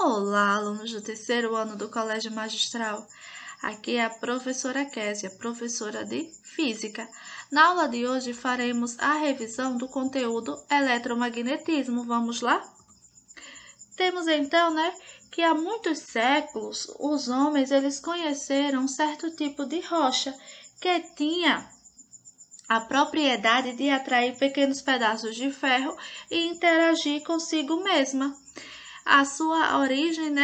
Olá, alunos do terceiro ano do Colégio Magistral. Aqui é a professora Késia, professora de Física. Na aula de hoje faremos a revisão do conteúdo eletromagnetismo. Vamos lá? Temos então, que há muitos séculos os homens eles conheceram um certo tipo de rocha que tinha a propriedade de atrair pequenos pedaços de ferro e interagir consigo mesma. A sua origem,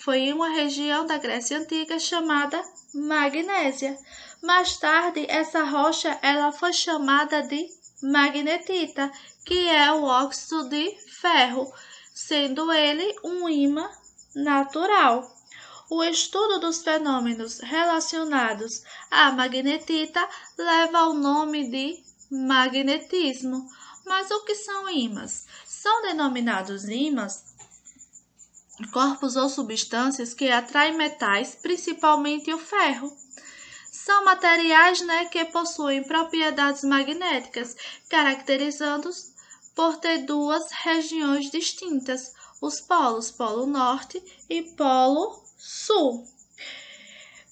foi em uma região da Grécia Antiga chamada Magnésia. Mais tarde, essa rocha ela foi chamada de magnetita, que é o óxido de ferro, sendo ele um ímã natural. O estudo dos fenômenos relacionados à magnetita leva ao nome de magnetismo. Mas o que são ímãs? São denominados ímãs corpos ou substâncias que atraem metais, principalmente o ferro. São materiais que possuem propriedades magnéticas, caracterizando-os por ter duas regiões distintas, os polos, polo norte e polo sul.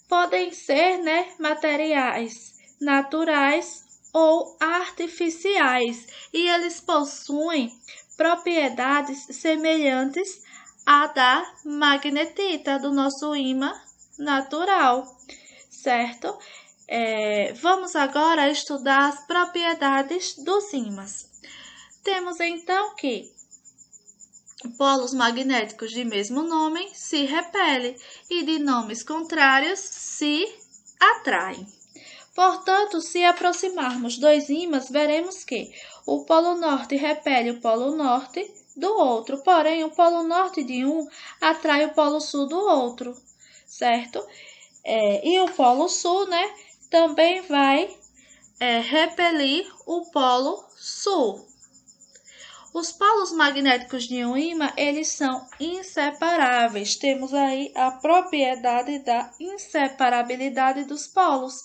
Podem ser materiais naturais ou artificiais, e eles possuem propriedades semelhantes à da magnetita, do nosso ímã natural, certo? Vamos agora estudar as propriedades dos ímãs. Temos então que polos magnéticos de mesmo nome se repelem e de nomes contrários se atraem. Portanto, se aproximarmos dois ímãs, veremos que o polo norte repele o polo norte do outro, porém o polo norte de um atrai o polo sul do outro, certo? E o polo sul, também vai repelir o polo sul. Os polos magnéticos de um ímã, eles são inseparáveis. Temos aí a propriedade da inseparabilidade dos polos.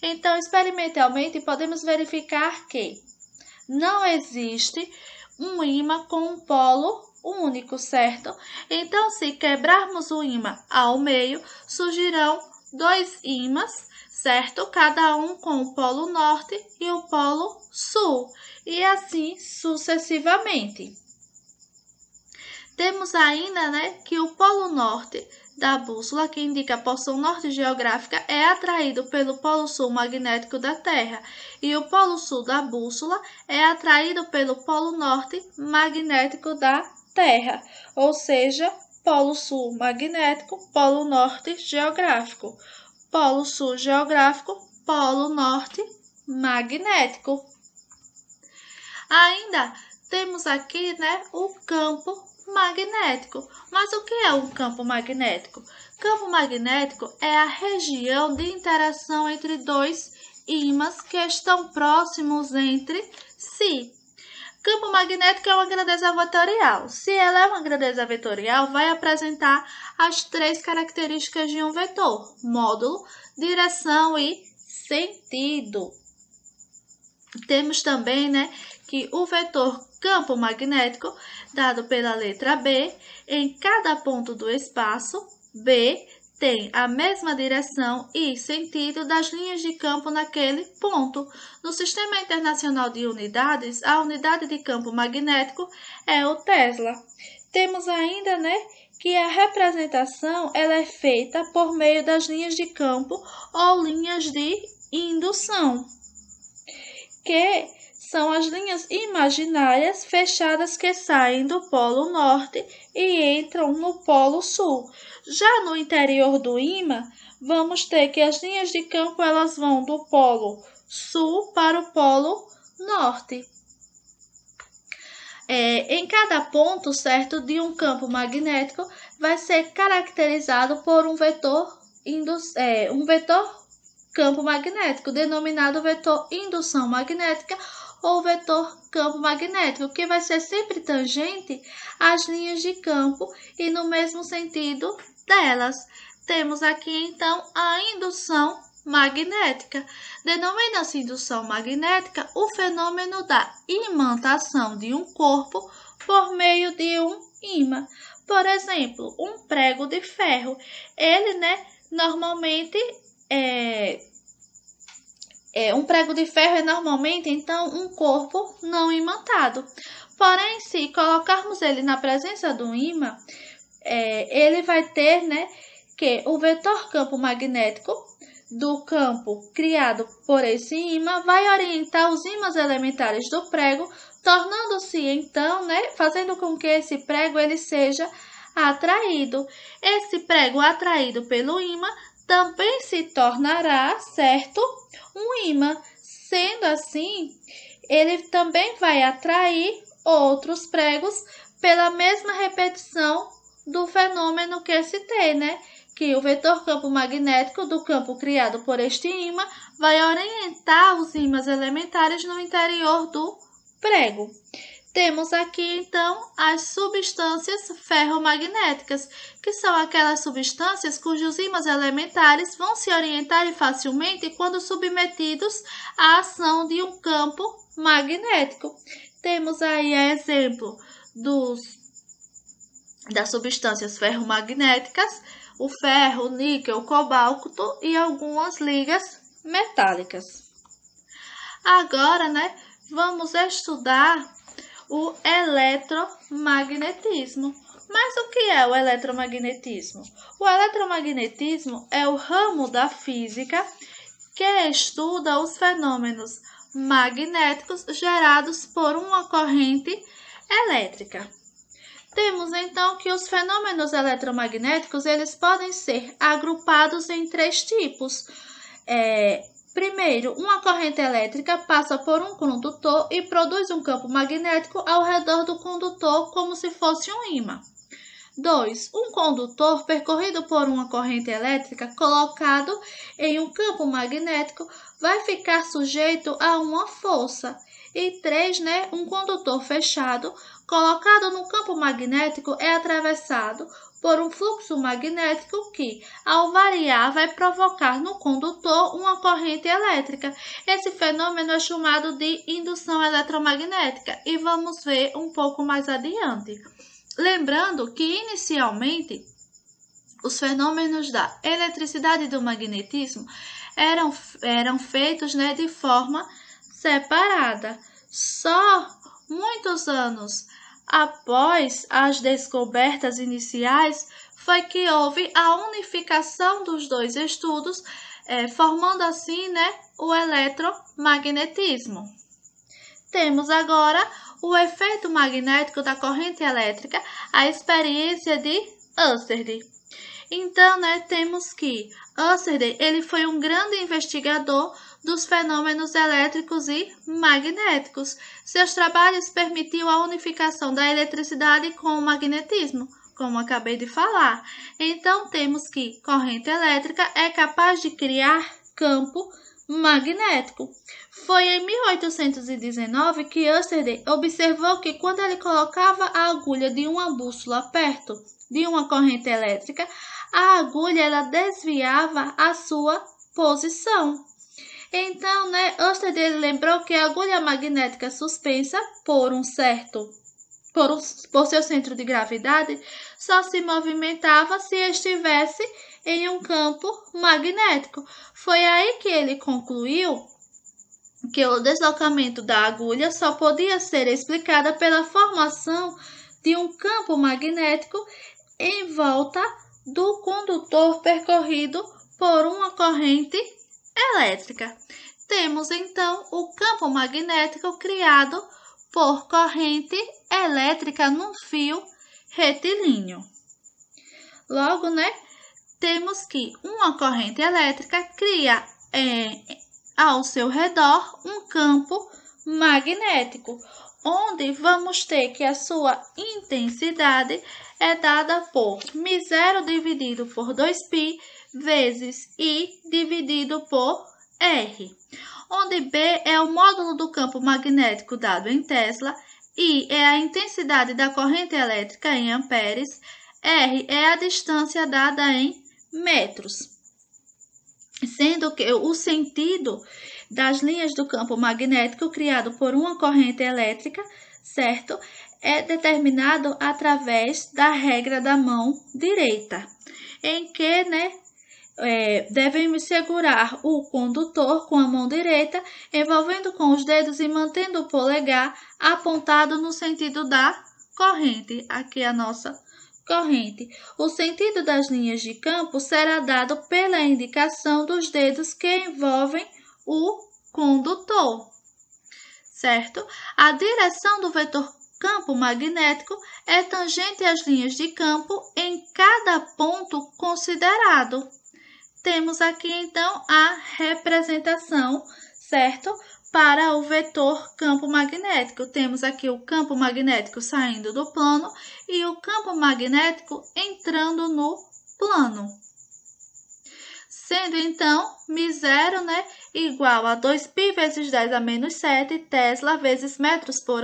Então, experimentalmente, podemos verificar que não existe um ímã com um polo único, certo? Então, se quebrarmos o ímã ao meio, surgirão dois ímãs, certo? Cada um com o polo norte e o polo sul, e assim sucessivamente. Temos ainda, que o polo norte da bússola, que indica a porção norte geográfica, é atraído pelo polo sul magnético da Terra, e o polo sul da bússola é atraído pelo polo norte magnético da Terra, ou seja, polo sul magnético, polo norte geográfico, polo sul geográfico, polo norte magnético. Ainda temos aqui, o campo magnético. Mas o que é um campo magnético? Campo magnético é a região de interação entre dois ímãs que estão próximos entre si. Campo magnético é uma grandeza vetorial. Se ela é uma grandeza vetorial, vai apresentar as três características de um vetor: módulo, direção e sentido. Temos também, que o vetor campo magnético, dado pela letra B, em cada ponto do espaço B, tem a mesma direção e sentido das linhas de campo naquele ponto. No Sistema Internacional de Unidades, a unidade de campo magnético é o Tesla. Temos ainda, que a representação ela é feita por meio das linhas de campo ou linhas de indução, que são as linhas imaginárias fechadas que saem do polo norte e entram no polo sul. Já no interior do ímã, vamos ter que as linhas de campo elas vão do polo sul para o polo norte. Em cada ponto, certo, de um campo magnético vai ser caracterizado por um vetor campo magnético, denominado vetor indução magnética ou vetor campo magnético, que vai ser sempre tangente às linhas de campo e no mesmo sentido delas. Temos aqui, então, a indução magnética. Denomina-se indução magnética o fenômeno da imantação de um corpo por meio de um ímã. Por exemplo, um prego de ferro, ele, normalmente um prego de ferro é normalmente, então, um corpo não imantado. Porém, se colocarmos ele na presença do ímã, ele vai ter, que o vetor campo magnético do campo criado por esse ímã vai orientar os ímãs elementares do prego, tornando-se, então, fazendo com que esse prego ele seja atraído. Esse prego atraído pelo ímã também se tornará, certo, um ímã. Sendo assim, ele também vai atrair outros pregos pela mesma repetição do fenômeno que citei, que o vetor campo magnético do campo criado por este ímã vai orientar os ímãs elementares no interior do prego. Temos aqui, então, as substâncias ferromagnéticas, que são aquelas substâncias cujos ímãs elementares vão se orientar facilmente quando submetidos à ação de um campo magnético. Temos aí exemplo das substâncias ferromagnéticas, o ferro, o níquel, o cobalto e algumas ligas metálicas. Agora, vamos estudar o eletromagnetismo. Mas o que é o eletromagnetismo? O eletromagnetismo é o ramo da física que estuda os fenômenos magnéticos gerados por uma corrente elétrica. Temos então que os fenômenos eletromagnéticos eles podem ser agrupados em 3 tipos. Primeiro, uma corrente elétrica passa por um condutor e produz um campo magnético ao redor do condutor como se fosse um ímã. 2. Um condutor percorrido por uma corrente elétrica colocado em um campo magnético vai ficar sujeito a uma força. E 3. Um condutor fechado colocado no campo magnético é atravessado por um fluxo magnético que, ao variar, vai provocar no condutor uma corrente elétrica. Esse fenômeno é chamado de indução eletromagnética e vamos ver um pouco mais adiante. Lembrando que, inicialmente, os fenômenos da eletricidade e do magnetismo eram feitos de forma separada. Só muitos anos após as descobertas iniciais, foi que houve a unificação dos 2 estudos, formando assim o eletromagnetismo. Temos agora o efeito magnético da corrente elétrica, a experiência de Oersted. Então, temos que Oersted ele foi um grande investigador dos fenômenos elétricos e magnéticos. Seus trabalhos permitiam a unificação da eletricidade com o magnetismo, como acabei de falar. Então, temos que corrente elétrica é capaz de criar campo magnético. Foi em 1819 que Oersted observou que quando ele colocava a agulha de uma bússola perto de uma corrente elétrica, a agulha ela desviava a sua posição. Então, Oersted lembrou que a agulha magnética suspensa por seu centro de gravidade só se movimentava se estivesse em um campo magnético. Foi aí que ele concluiu que o deslocamento da agulha só podia ser explicada pela formação de um campo magnético em volta do condutor percorrido por uma corrente elétrica. Temos então o campo magnético criado por corrente elétrica num fio retilíneo. Logo, temos que uma corrente elétrica cria ao seu redor um campo magnético, onde vamos ter que a sua intensidade é dada por μ0 dividido por 2π vezes I dividido por R, onde B é o módulo do campo magnético dado em Tesla, I é a intensidade da corrente elétrica em amperes, R é a distância dada em metros. Sendo que o sentido das linhas do campo magnético criado por uma corrente elétrica, certo? é determinado através da regra da mão direita, em que, devemos segurar o condutor com a mão direita, envolvendo com os dedos e mantendo o polegar apontado no sentido da corrente. Aqui a nossa corrente. O sentido das linhas de campo será dado pela indicação dos dedos que envolvem o condutor, certo? A direção do vetor campo magnético é tangente às linhas de campo em cada ponto considerado. Temos aqui, então, a representação, certo? Para o vetor campo magnético. Temos aqui o campo magnético saindo do plano e o campo magnético entrando no plano. Sendo, então, μ0, igual a 2π vezes 10 a menos 7 Tesla vezes metros por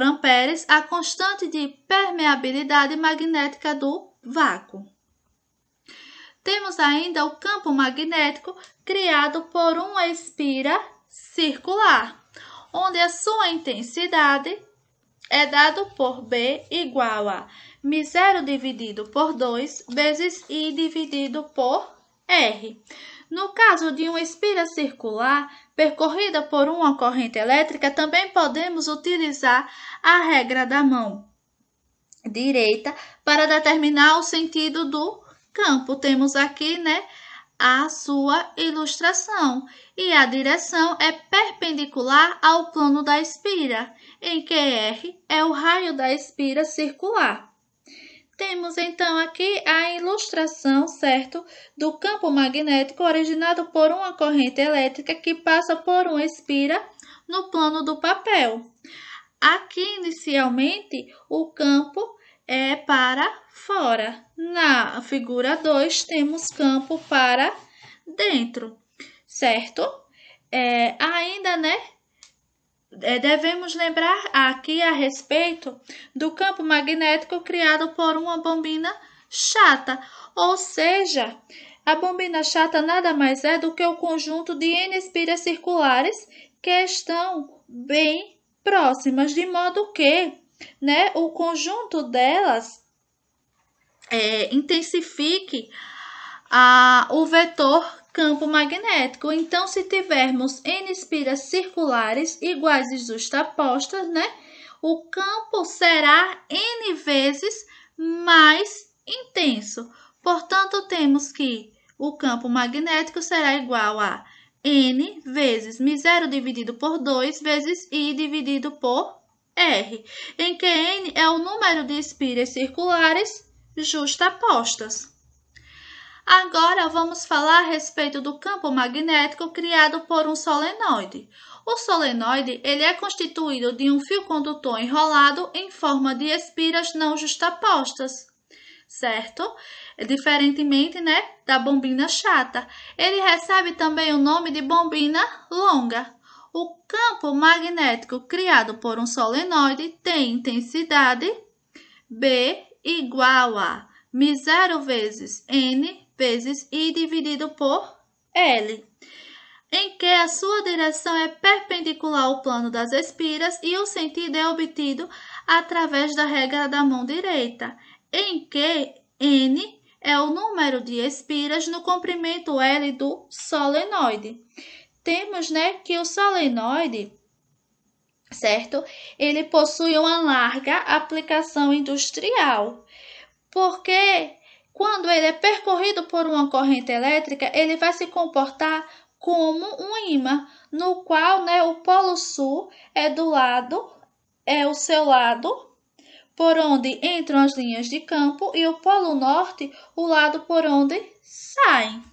amperes, a constante de permeabilidade magnética do vácuo. Temos ainda o campo magnético criado por uma espira circular, onde a sua intensidade é dado por B igual a μ0 dividido por 2 vezes I dividido por R. No caso de uma espira circular percorrida por uma corrente elétrica, também podemos utilizar a regra da mão direita para determinar o sentido do campo. Temos aqui, a sua ilustração. E a direção é perpendicular ao plano da espira, em que R é o raio da espira circular. Temos, então, aqui a ilustração, certo, do campo magnético originado por uma corrente elétrica que passa por uma espira no plano do papel. Aqui, inicialmente, o campo é para fora. Na figura 2, temos campo para dentro, certo? Ainda, devemos lembrar aqui a respeito do campo magnético criado por uma bobina chata, ou seja, a bobina chata nada mais é do que o conjunto de N espiras circulares que estão bem próximas, de modo que, o conjunto delas intensifique o vetor campo magnético. Então, se tivermos N espiras circulares iguais e justapostas, o campo será N vezes mais intenso. Portanto, temos que o campo magnético será igual a N vezes μ0 dividido por 2 vezes I dividido por R, em que N é o número de espiras circulares justapostas. Agora, vamos falar a respeito do campo magnético criado por um solenoide. O solenoide ele é constituído de um fio condutor enrolado em forma de espiras não justapostas, certo? Diferentemente, da bobina chata. Ele recebe também o nome de bobina longa. O campo magnético criado por um solenoide tem intensidade B igual a μ0 vezes N vezes I dividido por L, em que a sua direção é perpendicular ao plano das espiras e o sentido é obtido através da regra da mão direita, em que N é o número de espiras no comprimento L do solenoide. Temos, que o solenoide, certo? Ele possui uma larga aplicação industrial, porque quando ele é percorrido por uma corrente elétrica, ele vai se comportar como um ímã, no qual, o polo sul é o seu lado, por onde entram as linhas de campo, e o polo norte, o lado por onde saem.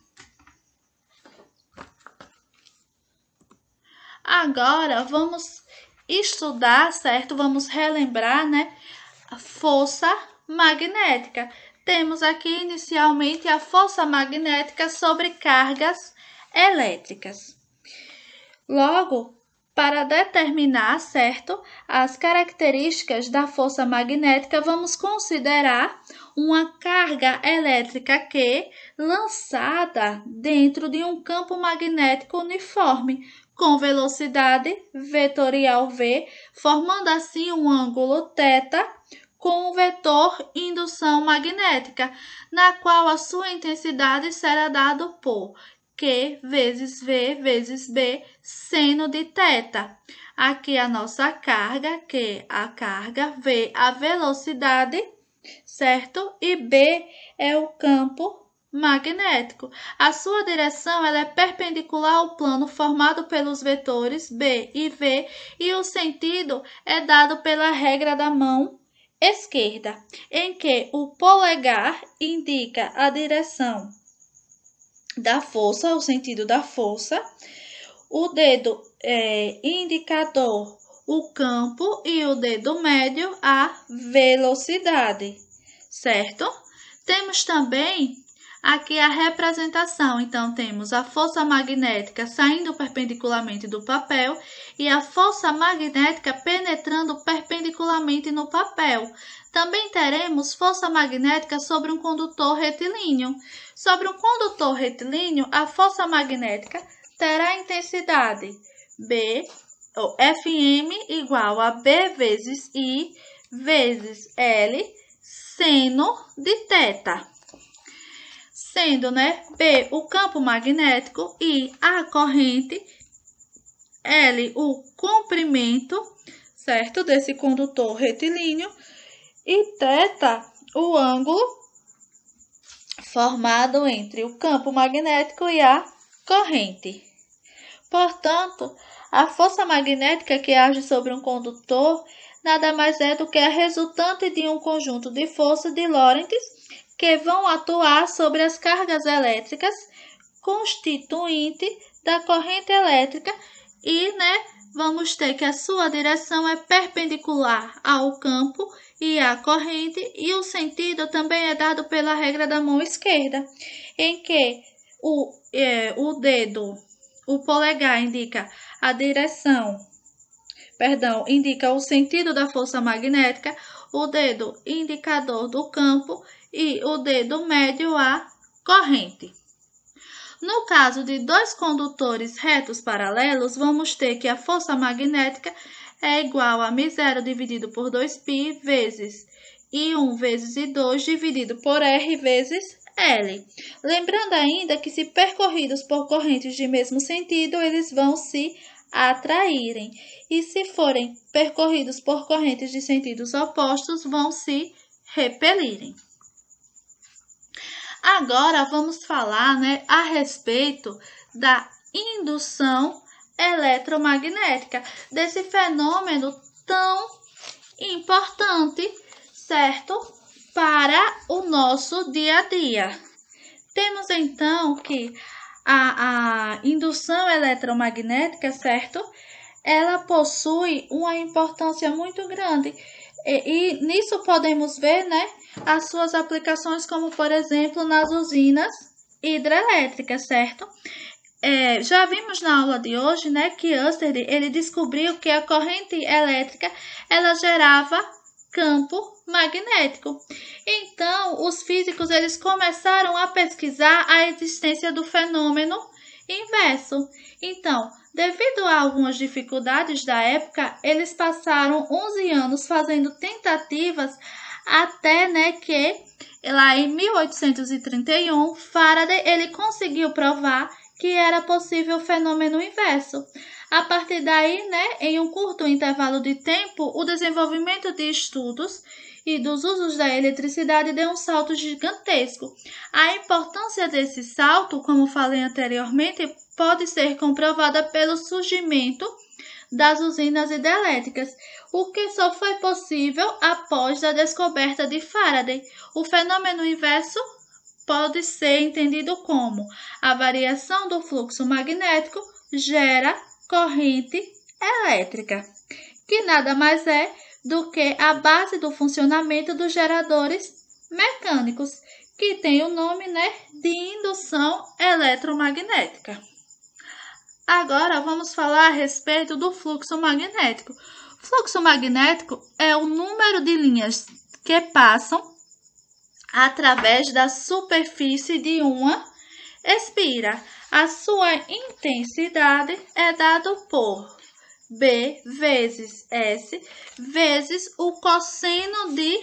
Agora, vamos estudar, certo? Vamos relembrar, a força magnética. Temos aqui inicialmente a força magnética sobre cargas elétricas. Logo, para determinar, certo, as características da força magnética, vamos considerar uma carga elétrica Q lançada dentro de um campo magnético uniforme, com velocidade vetorial v, formando assim um ângulo θ com o vetor indução magnética, na qual a sua intensidade será dado por Q vezes V vezes B, seno de θ. Aqui a nossa carga, Q a carga, V a velocidade, certo? E B é o campo magnético. A sua direção ela é perpendicular ao plano formado pelos vetores B e V e o sentido é dado pela regra da mão esquerda, em que o polegar indica a direção da força, o sentido da força, o dedo indicador o campo e o dedo médio a velocidade, certo? Temos também aqui a representação, então temos a força magnética saindo perpendicularmente do papel e a força magnética penetrando perpendicularmente no papel. Também teremos força magnética sobre um condutor retilíneo. Sobre um condutor retilíneo, a força magnética terá intensidade B, ou Fm igual a B vezes I vezes L seno de θ. Sendo, B o campo magnético, I a corrente, L o comprimento, certo, desse condutor retilíneo, e θ o ângulo formado entre o campo magnético e a corrente. Portanto, a força magnética que age sobre um condutor nada mais é do que a resultante de um conjunto de forças de Lorentz que vão atuar sobre as cargas elétricas constituinte da corrente elétrica e, vamos ter que a sua direção é perpendicular ao campo e à corrente e o sentido também é dado pela regra da mão esquerda, em que o dedo, o polegar indica a direção, indica o sentido da força magnética, o dedo indicador do campo e o dedo médio a corrente. No caso de dois condutores retos paralelos, vamos ter que a força magnética é igual a μ0 dividido por 2π vezes I1 vezes I2 dividido por R vezes L. Lembrando ainda que se percorridos por correntes de mesmo sentido, eles vão se atraírem. E se forem percorridos por correntes de sentidos opostos, vão se repelirem. Agora vamos falar, a respeito da indução eletromagnética, desse fenômeno tão importante, certo? Para o nosso dia a dia. Temos então que a indução eletromagnética, certo? Ela possui uma importância muito grande. E nisso podemos ver, as suas aplicações, como por exemplo nas usinas hidrelétricas, certo? Já vimos na aula de hoje, que Oersted ele descobriu que a corrente elétrica ela gerava campo magnético. Então, os físicos eles começaram a pesquisar a existência do fenômeno inverso. Então, devido a algumas dificuldades da época, eles passaram 11 anos fazendo tentativas até que lá em 1831 Faraday ele conseguiu provar que era possível o fenômeno inverso. A partir daí, em um curto intervalo de tempo, o desenvolvimento de estudos e dos usos da eletricidade deu um salto gigantesco. A importância desse salto, como falei anteriormente, pode ser comprovada pelo surgimento das usinas hidrelétricas, o que só foi possível após a descoberta de Faraday. O fenômeno inverso pode ser entendido como a variação do fluxo magnético gera corrente elétrica, que nada mais é do que a base do funcionamento dos geradores mecânicos, que tem o nome de indução eletromagnética. Agora vamos falar a respeito do fluxo magnético. O fluxo magnético é o número de linhas que passam através da superfície de uma expira. A sua intensidade é dado por B vezes S vezes o cosseno de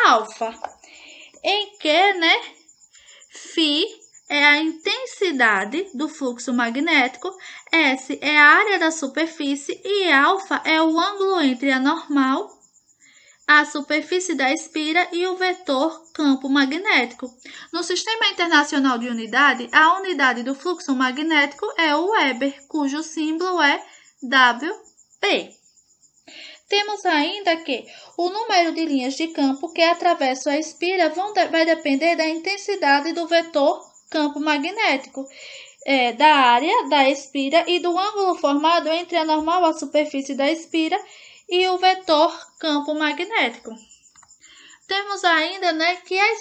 alfa, em que, Φ é a intensidade do fluxo magnético, S é a área da superfície e alfa é o ângulo entre a normal, a superfície da espira e o vetor campo magnético. No Sistema Internacional de Unidade, a unidade do fluxo magnético é o Weber, cujo símbolo é WB. Temos ainda que o número de linhas de campo que atravessam a espira vai depender da intensidade do vetor campo magnético, da área da espira e do ângulo formado entre a normal, a superfície da espira, e o vetor campo magnético. Temos ainda, que as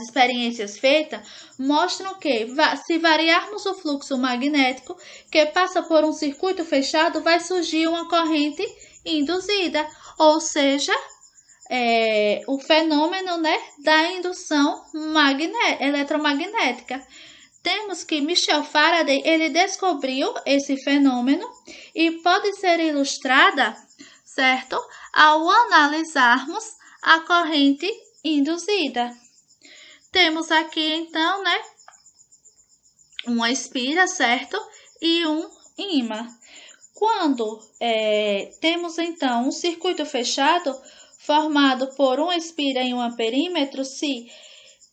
experiências feitas mostram que, se variarmos o fluxo magnético que passa por um circuito fechado, vai surgir uma corrente induzida, ou seja, o fenômeno, da indução eletromagnética. Temos que Michel Faraday, ele descobriu esse fenômeno e pode ser ilustrada, certo? Ao analisarmos a corrente induzida. Temos aqui, então, uma espira, certo? E um ímã. Quando temos, então, um circuito fechado formado por uma espira e um amperímetro, se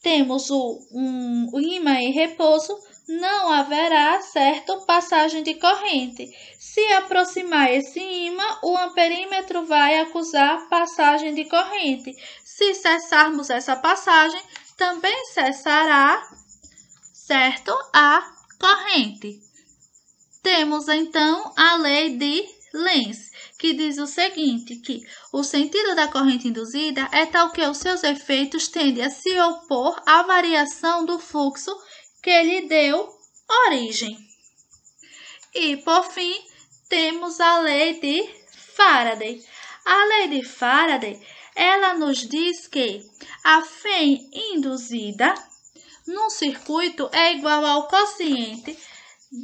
temos um ímã em repouso, não haverá, certo, passagem de corrente. Se aproximar esse ímã, o amperímetro vai acusar passagem de corrente. Se cessarmos essa passagem, também cessará, certo, a corrente. Temos, então, a lei de Lenz, que diz o seguinte, que o sentido da corrente induzida é tal que os seus efeitos tendem a se opor à variação do fluxo que lhe deu origem. E, por fim, temos a lei de Faraday. A lei de Faraday, ela nos diz que a Φ induzida num circuito é igual ao quociente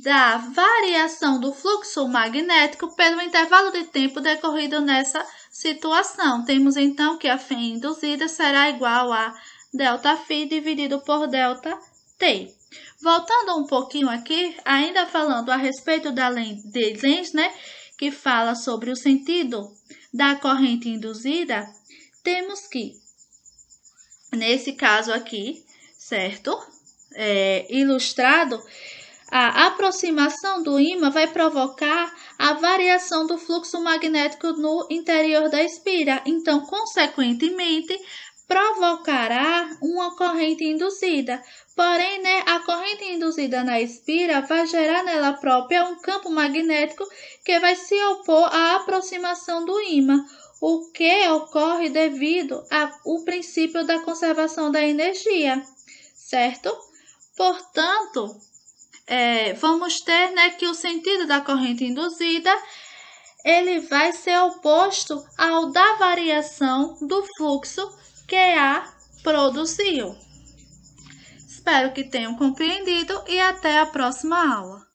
da variação do fluxo magnético pelo intervalo de tempo decorrido nessa situação. Temos então que a Φ induzida será igual a ΔΦ dividido por ΔT. Voltando um pouquinho aqui, ainda falando a respeito da lei de Lenz, que fala sobre o sentido da corrente induzida, temos que, nesse caso aqui, certo? Ilustrado, a aproximação do ímã vai provocar a variação do fluxo magnético no interior da espira. Então, consequentemente, provocará uma corrente induzida. Porém, a corrente induzida na espira vai gerar nela própria um campo magnético que vai se opor à aproximação do ímã, o que ocorre devido ao princípio da conservação da energia, certo? Portanto, vamos ter, que o sentido da corrente induzida ele vai ser oposto ao da variação do fluxo que a produziu. Espero que tenham compreendido e até a próxima aula.